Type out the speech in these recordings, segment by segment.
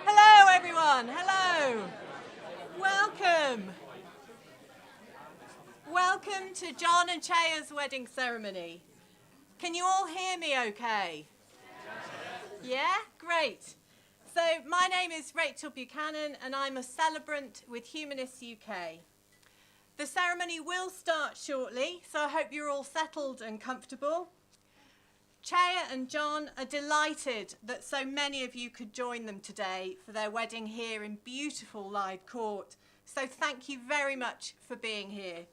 Hello, everyone. Hello. Welcome. Welcome to Jon and Chaya's wedding ceremony. Can you all hear me okay? Yeah? Great. So my name is Rachel Buchanan and I'm a celebrant with Humanists UK. The ceremony will start shortly, so I hope you're all settled and comfortable. Chaya and Jon are delighted that so many of you could join them today for their wedding here in beautiful Lyde Court. So thank you very much for being here.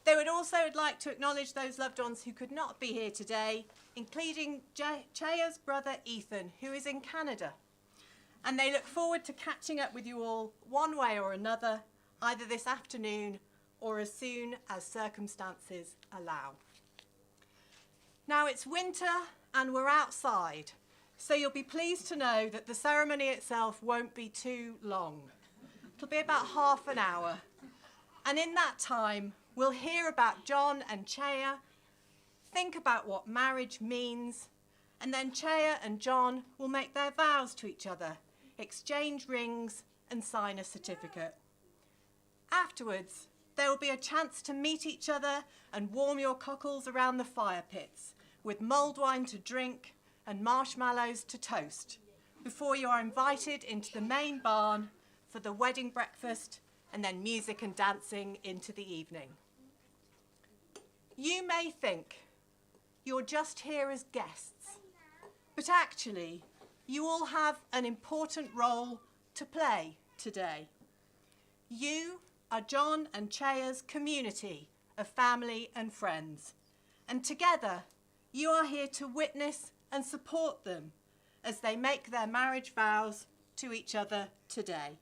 They would also like to acknowledge those loved ones who could not be here today, including Chaya's brother Ethan, who is in Canada. And they look forward to catching up with you all one way or another, either this afternoon or as soon as circumstances allow. Now it's winter and we're outside, so you'll be pleased to know that the ceremony itself won't be too long. It'll be about half an hour. And in that time, we'll hear about Jon and Chaya, think about what marriage means, and then Chaya and Jon will make their vows to each other, exchange rings and sign a certificate. Afterwards, there will be a chance to meet each other and warm your cockles around the fire pits with mulled wine to drink and marshmallows to toast before you are invited into the main barn for the wedding breakfast and then music and dancing into the evening. You may think you're just here as guests, but actually you all have an important role to play today. You are Jon and Chaya's community of family and friends, and together you are here to witness and support them as they make their marriage vows to each other today.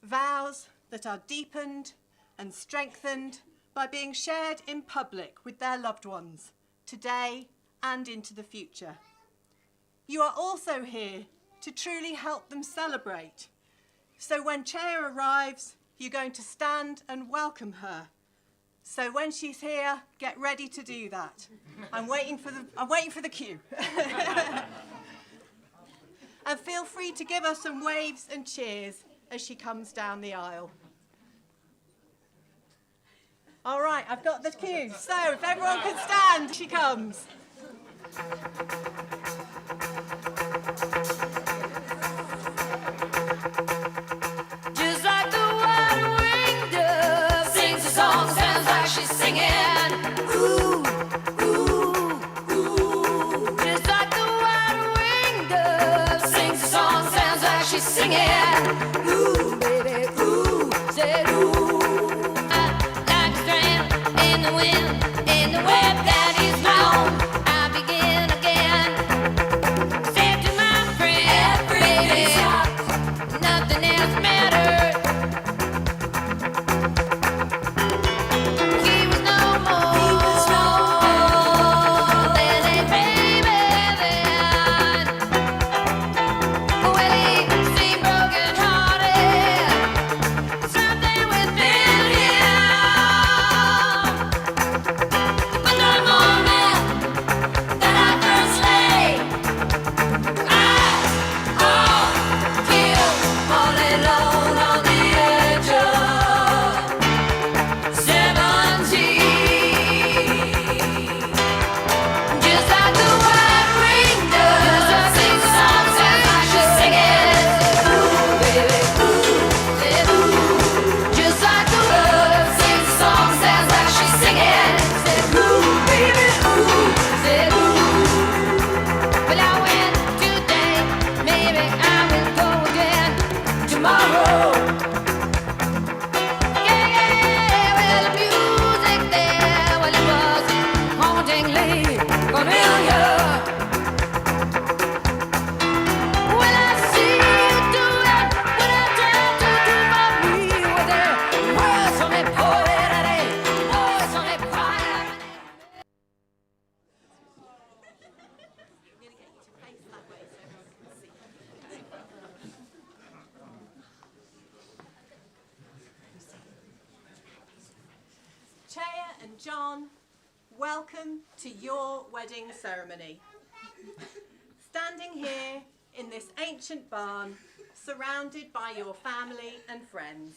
Vows that are deepened and strengthened by being shared in public with their loved ones today and into the future. You are also here to truly help them celebrate. So when Chaya arrives, you're going to stand and welcome her. So when she's here, get ready to do that. I'm waiting for the cue. And feel free to give her some waves and cheers as she comes down the aisle. All right, I've got the cue. So if everyone can stand, she comes. Just like the white-winged dove sings a song, sounds like she's singing. Ooh, ooh, ooh. Just like the white-winged dove sings a song, sounds like she's singing. Ooh, baby, ooh, said ooh. Like a strand in the wind, in the web that is long. I begin again. Said to my friend, baby, nothing else mattered. He was no more than a baby then. Well, he seemed broken hearted. Something within him. But the moment that I first lay all alone on the edge of 17. Just like the white-winged dove sings a song, sounds like she's singing. Ooh, baby, ooh, said ooh. Just like the dove sings a song, sounds like she's singing. Said ooh, baby, ooh, said ooh. Well, I went today, maybe I will go again tomorrow. Yeah, well, the music there, well, it was hauntingly familiar. Well, I see you do it when I try to do for me with the words on it, poetry, voice on it, fire. I'm going to get you to face that way so everyone can see. Chaya and Jon, welcome to your wedding ceremony. Standing here in this ancient barn, surrounded by your family and friends.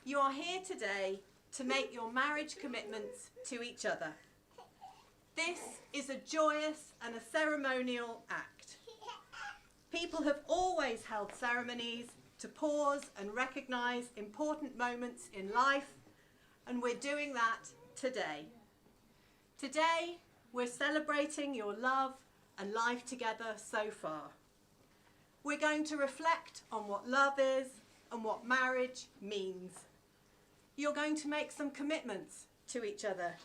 You are here today to make your marriage commitments to each other. This is a joyous and a ceremonial act. People have always held ceremonies to pause and recognise important moments in life, and we're doing that today. Today, we're celebrating your love and life together so far. We're going to reflect on what love is and what marriage means. You're going to make some commitments to each other,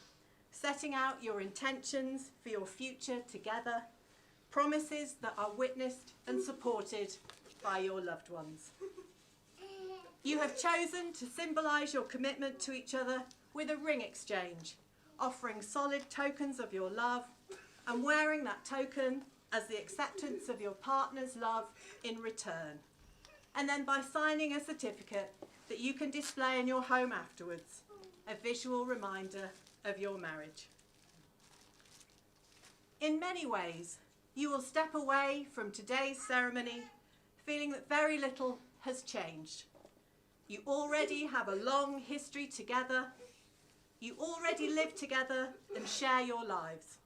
setting out your intentions for your future together, promises that are witnessed and supported by your loved ones. You have chosen to symbolise your commitment to each other with a ring exchange, offering solid tokens of your love and wearing that token as the acceptance of your partner's love in return. And then by signing a certificate that you can display in your home afterwards, a visual reminder of your marriage. In many ways, you will step away from today's ceremony feeling that very little has changed. You already have a long history together. You already live together and share your lives.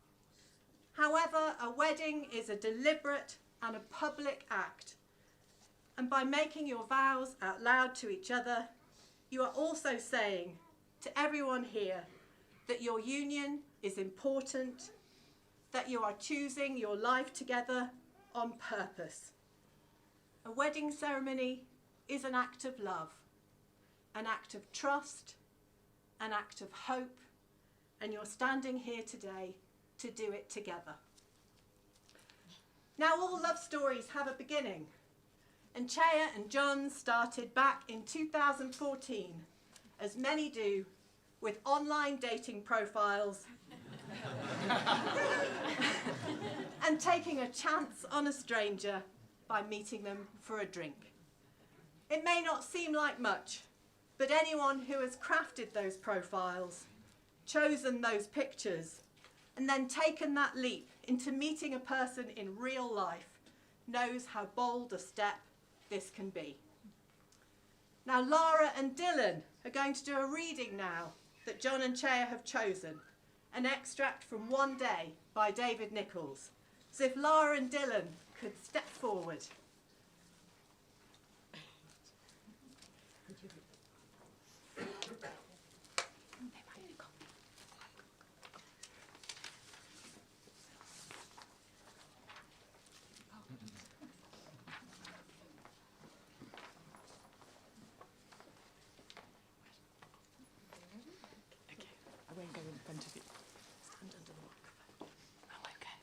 However, a wedding is a deliberate and a public act. And by making your vows out loud to each other, you are also saying to everyone here that your union is important, that you are choosing your life together on purpose. A wedding ceremony is an act of love, an act of trust, an act of hope, and you're standing here today to do it together. Now, all love stories have a beginning, and Chaya and Jon started back in 2014, as many do, with online dating profiles and taking a chance on a stranger by meeting them for a drink. It may not seem like much, but anyone who has crafted those profiles, chosen those pictures, and then taken that leap into meeting a person in real life knows how bold a step this can be. Now, Lara and Dylan are going to do a reading now that Jon and Chaya have chosen, an extract from One Day by David Nichols. So if Lara and Dylan could step forward. I won't go in front of you. Stand under the microphone. Oh, okay.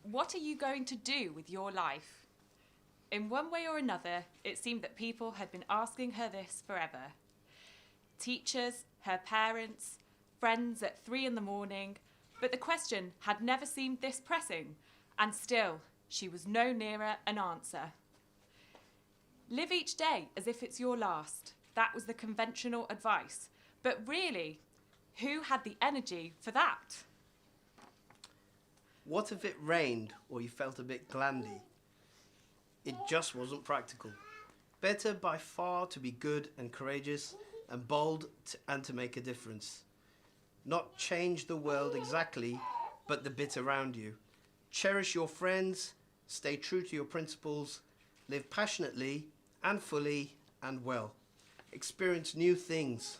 What are you going to do with your life? In one way or another, it seemed that people had been asking her this forever. Teachers, her parents, friends at 3 a.m, but the question had never seemed this pressing, and still she was no nearer an answer. Live each day as if it's your last. That was the conventional advice. But really, who had the energy for that? What if it rained or you felt a bit glandy? It just wasn't practical. Better by far to be good and courageous and bold and to make a difference. Not change the world exactly, but the bit around you. Cherish your friends, stay true to your principles, live passionately and fully and well. Experience new things.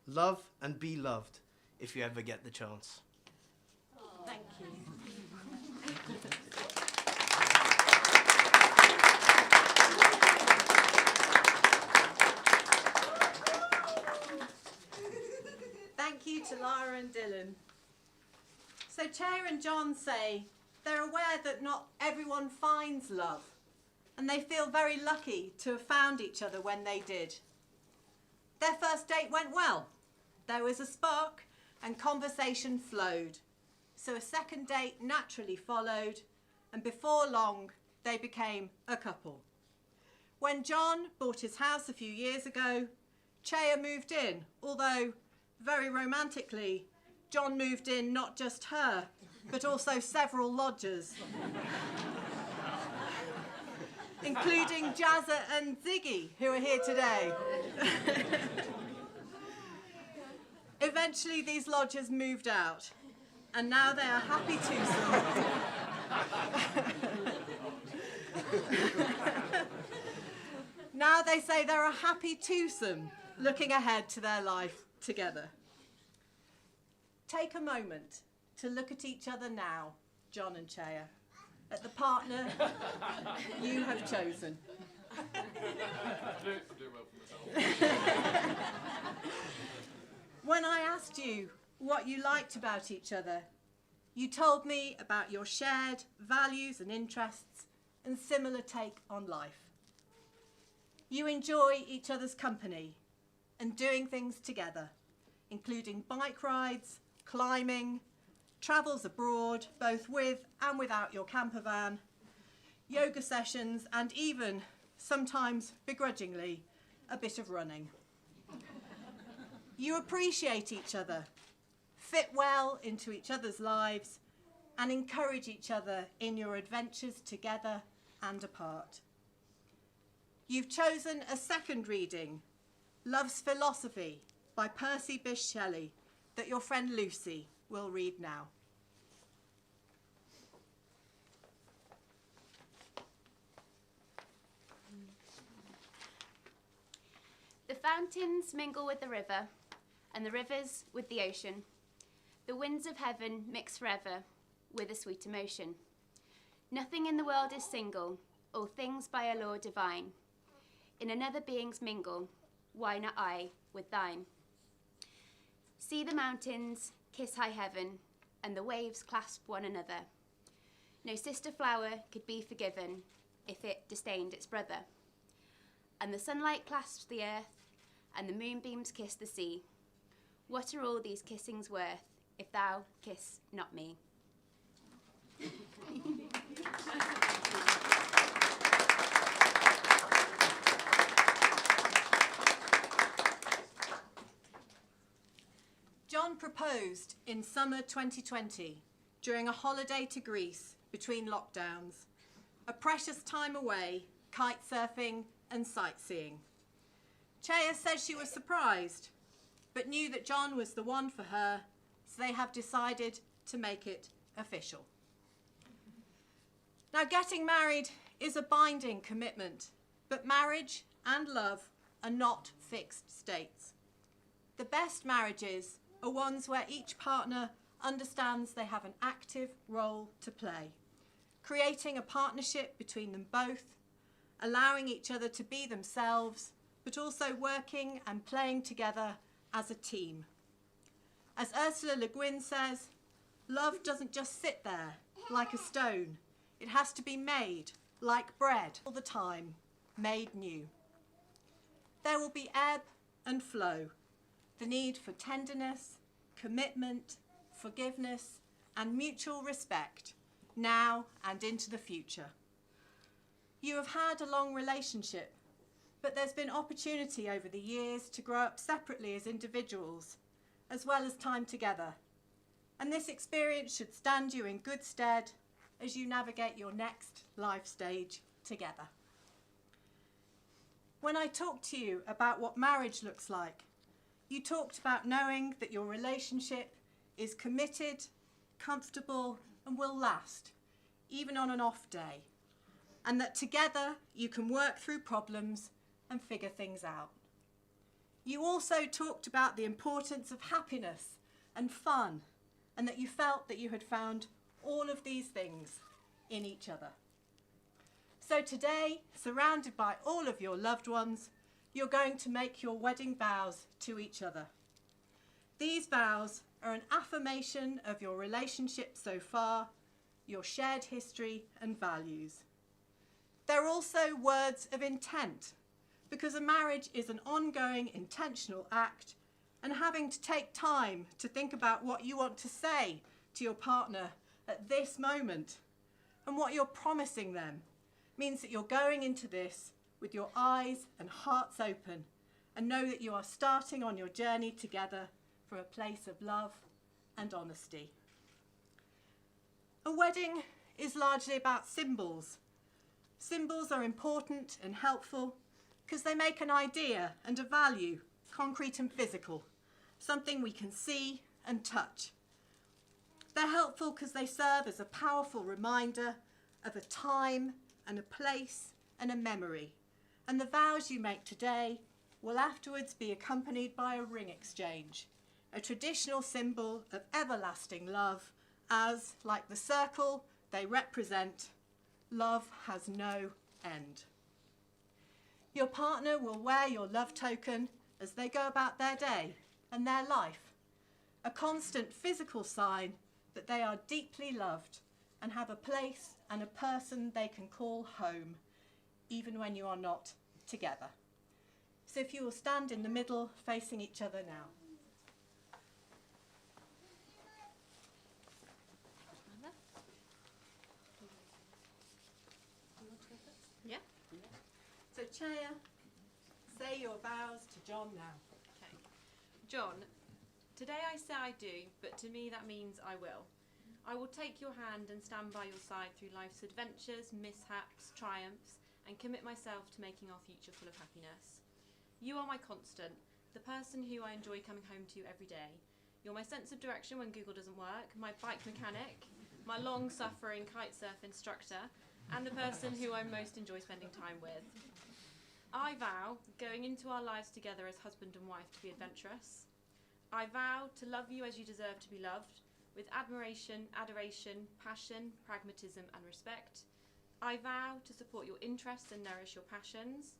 Love and be loved if you ever get the chance. Thank you. Thank you to Lara and Dylan. So Chaya and Jon say they're aware that not everyone finds love, and they feel very lucky to have found each other when they did. Their first date went well. There was a spark and conversation flowed. So a second date naturally followed, and before long they became a couple. When Jon bought his house a few years ago, Chaya moved in, although very romantically, John moved in not just her, but also several lodgers, including Jazza and Ziggy, who are here today. Eventually, these lodgers moved out, and now they are happy twosome. Now they say they're a happy twosome, looking ahead to their life together. Take a moment to look at each other now, Jon and Chaya, at the partner you have chosen. When I asked you what you liked about each other, you told me about your shared values and interests and similar take on life. You enjoy each other's company and doing things together, including bike rides, climbing, travels abroad, both with and without your camper van, yoga sessions, and even, sometimes begrudgingly, a bit of running. You appreciate each other, fit well into each other's lives, and encourage each other in your adventures together and apart. You've chosen a second reading, Love's Philosophy by Percy Bysshe Shelley, that your friend Lucy will read now. The fountains mingle with the river, and the rivers with the ocean. The winds of heaven mix forever with a sweet emotion. Nothing in the world is single, all things by a law divine. In another being's mingle, why not I with thine? See the mountains kiss high heaven, and the waves clasp one another. No sister flower could be forgiven if it disdained its brother. And the sunlight clasps the earth, and the moonbeams kiss the sea. What are all these kissings worth, if thou kiss not me? Jon proposed in summer 2020 during a holiday to Greece between lockdowns, a precious time away, kite surfing and sightseeing. Chaya says she was surprised, but knew that Jon was the one for her, so they have decided to make it official. Now, getting married is a binding commitment, but marriage and love are not fixed states. The best marriages are ones where each partner understands they have an active role to play, creating a partnership between them both, allowing each other to be themselves, but also working and playing together as a team. As Ursula Le Guin says, love doesn't just sit there like a stone. It has to be made like bread all the time, made new. There will be ebb and flow, the need for tenderness, commitment, forgiveness, and mutual respect now and into the future. You have had a long relationship, but there's been opportunity over the years to grow up separately as individuals, as well as time together. And this experience should stand you in good stead as you navigate your next life stage together. When I talked to you about what marriage looks like, you talked about knowing that your relationship is committed, comfortable, and will last, even on an off day, and that together you can work through problems and figure things out. You also talked about the importance of happiness and fun, and that you felt that you had found all of these things in each other. So today, surrounded by all of your loved ones, you're going to make your wedding vows to each other. These vows are an affirmation of your relationship so far, your shared history and values. They're also words of intent, because a marriage is an ongoing intentional act, and having to take time to think about what you want to say to your partner at this moment and what you're promising them means that you're going into this with your eyes and hearts open, and know that you are starting on your journey together from a place of love and honesty. A wedding is largely about symbols. Symbols are important and helpful because they make an idea and a value concrete and physical, something we can see and touch. They're helpful because they serve as a powerful reminder of a time and a place and a memory. And the vows you make today will afterwards be accompanied by a ring exchange, a traditional symbol of everlasting love, as, like the circle they represent, love has no end. Your partner will wear your love token as they go about their day and their life, a constant physical sign that they are deeply loved and have a place and a person they can call home, even when you are not together. So if you will stand in the middle, facing each other now. Yeah. So Chaya, say your vows to Jon now. Okay. Jon, today I say I do, but to me that means I will. I will take your hand and stand by your side through life's adventures, mishaps, triumphs, and commit myself to making our future full of happiness. You are my constant, the person who I enjoy coming home to every day. You're my sense of direction when Google doesn't work, my bike mechanic, my long-suffering kitesurf instructor, and the person who I most enjoy spending time with. I vow, going into our lives together as husband and wife, to be adventurous. I vow to love you as you deserve to be loved, with admiration, adoration, passion, pragmatism and respect. I vow to support your interests and nourish your passions.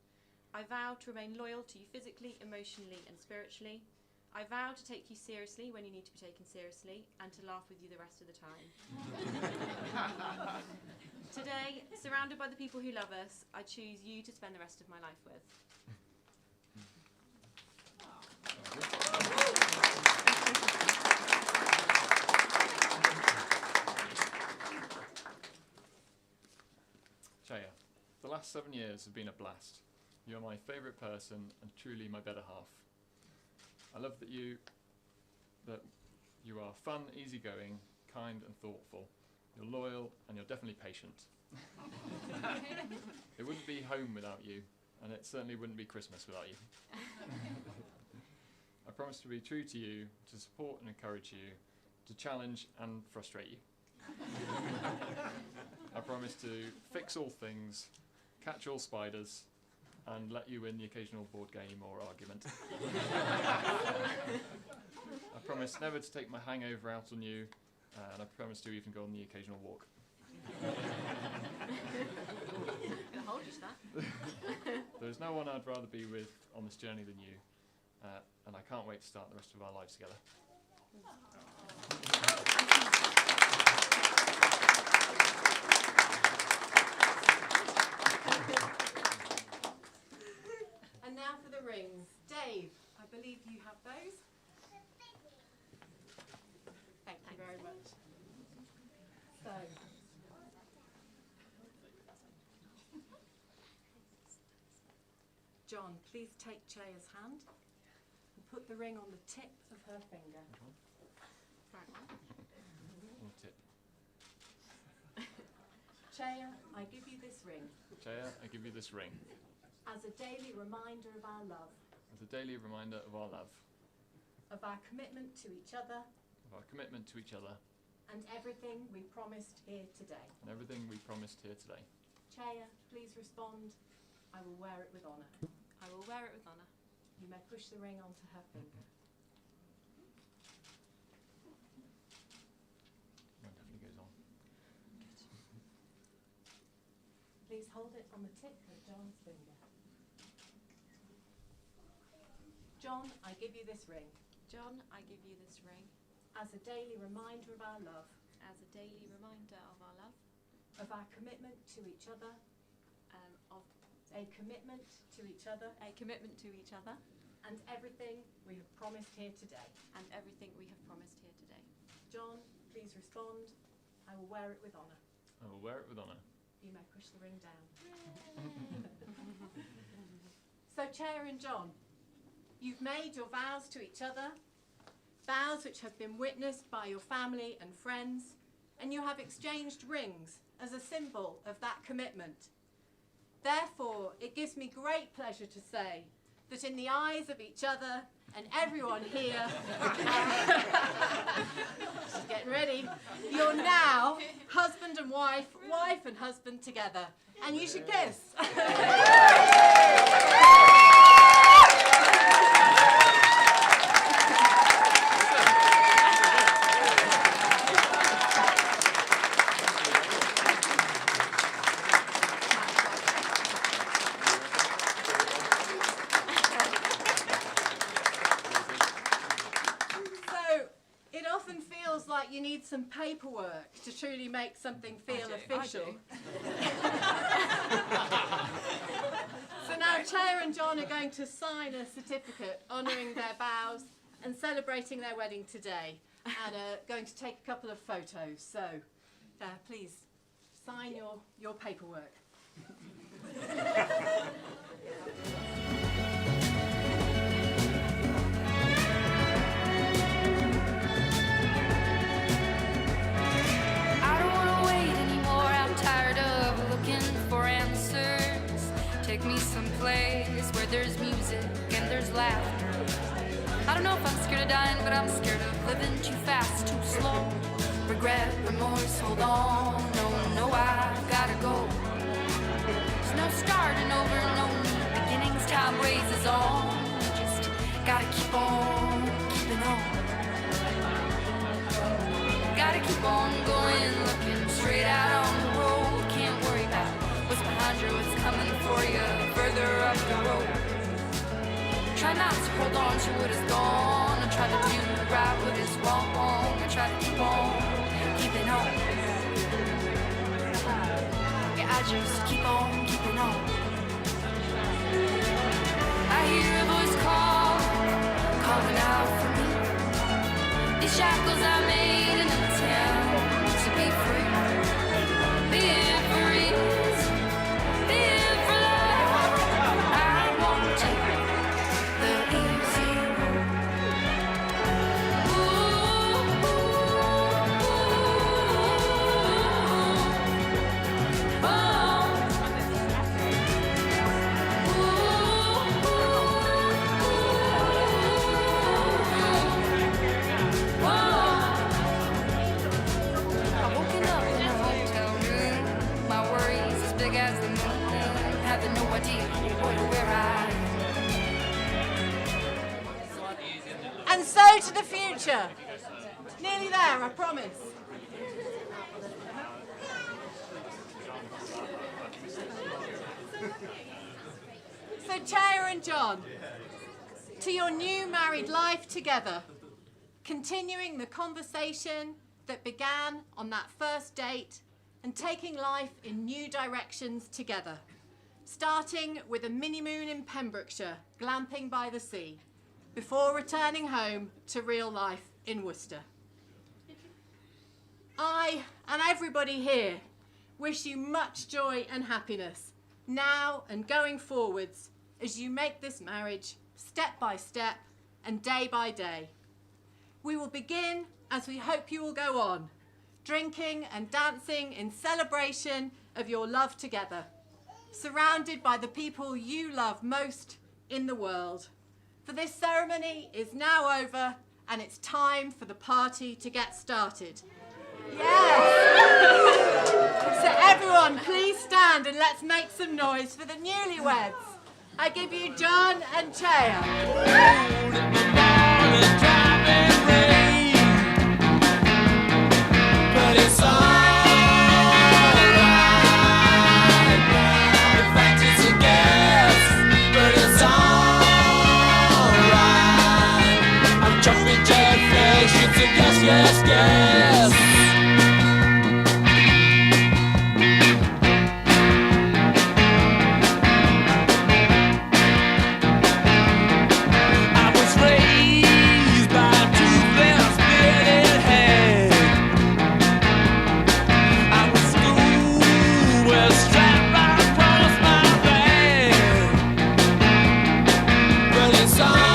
I vow to remain loyal to you physically, emotionally and spiritually. I vow to take you seriously when you need to be taken seriously and to laugh with you the rest of the time. Today, surrounded by the people who love us, I choose you to spend the rest of my life with. Chaya, the last 7 years have been a blast. You're my favourite person and truly my better half. I love that you are fun, easygoing, kind and thoughtful. You're loyal and you're definitely patient. It wouldn't be home without you, and it certainly wouldn't be Christmas without you. I promise to be true to you, to support and encourage you, to challenge and frustrate you. I promise to fix all things, catch all spiders, and let you win the occasional board game or argument. I promise never to take my hangover out on you, and I promise to even go on the occasional walk. I'm gonna hold you to that. There's no one I'd rather be with on this journey than you, and I can't wait to start the rest of our lives together. And now for the rings. Dave, I believe you have those. Thank you very much. So, Jon, please take Chaya's hand and put the ring on the tip of her finger. Right one. On the tip. Chaya, I give you this ring Chaya, I give you this ring as a daily reminder of our love, as a daily reminder of our love, of our commitment to each other, of our commitment to each other, and everything we promised here today. and everything we promised here today. Chaya, please respond. I will wear it with honour. I will wear it with honour. You may push the ring onto her finger. That definitely goes on. Please hold it on the tip of Jon's finger. Jon, I give you this ring Jon, I give you this ring as a daily reminder of our love, as a daily reminder of our love, of our commitment to each other, of a commitment to each other, a commitment to each other, and everything we have promised here today. and everything we have promised here today. Jon, please respond. I will wear it with honour. I will wear it with honour. You may push the ring down. So, Chaya and Jon, you've made your vows to each other, vows which have been witnessed by your family and friends, and you have exchanged rings as a symbol of that commitment. Therefore, it gives me great pleasure to say that in the eyes of each other and everyone here, she's getting ready, you're now husband and wife, wife and husband together, and you should kiss. You need some paperwork to truly make something feel official. So now Chaya and Jon are going to sign a certificate honouring their vows and celebrating their wedding today, and are going to take a couple of photos. So please sign your paperwork. Take me someplace where there's music and there's laughter. I don't know if I'm scared of dying, but I'm scared of living too fast, too slow. Regret, remorse, hold on. No, I gotta go. There's no starting over, no new beginnings. Time raises on. Just gotta keep on keeping on. Gotta keep on going, looking straight out on the road. Can't worry about what's behind you, what's coming for you further up the road. Try not to hold on to what is gone. I try to do right what is wrong. I try to keep on keeping on. Yeah, I just keep on keeping on. I hear a voice calling out for me. These shackles I made in the town to be free. Being free. And so to the future. Nearly there, I promise. So Chaya and Jon, to your new married life together, continuing the conversation that began on that first date and taking life in new directions together, starting with a mini-moon in Pembrokeshire, glamping by the sea, before returning home to real life in Worcester. I and everybody here wish you much joy and happiness now and going forwards as you make this marriage step by step and day by day. We will begin as we hope you will go on, drinking and dancing in celebration of your love together, surrounded by the people you love most in the world. For this ceremony is now over and it's time for the party to get started. Yes! So everyone, please stand and let's make some noise for the newlyweds. I give you Jon and Chaya. Yes, yes. I was raised by a toothless bearded head. I was schooled with a strap right across my leg. But it's all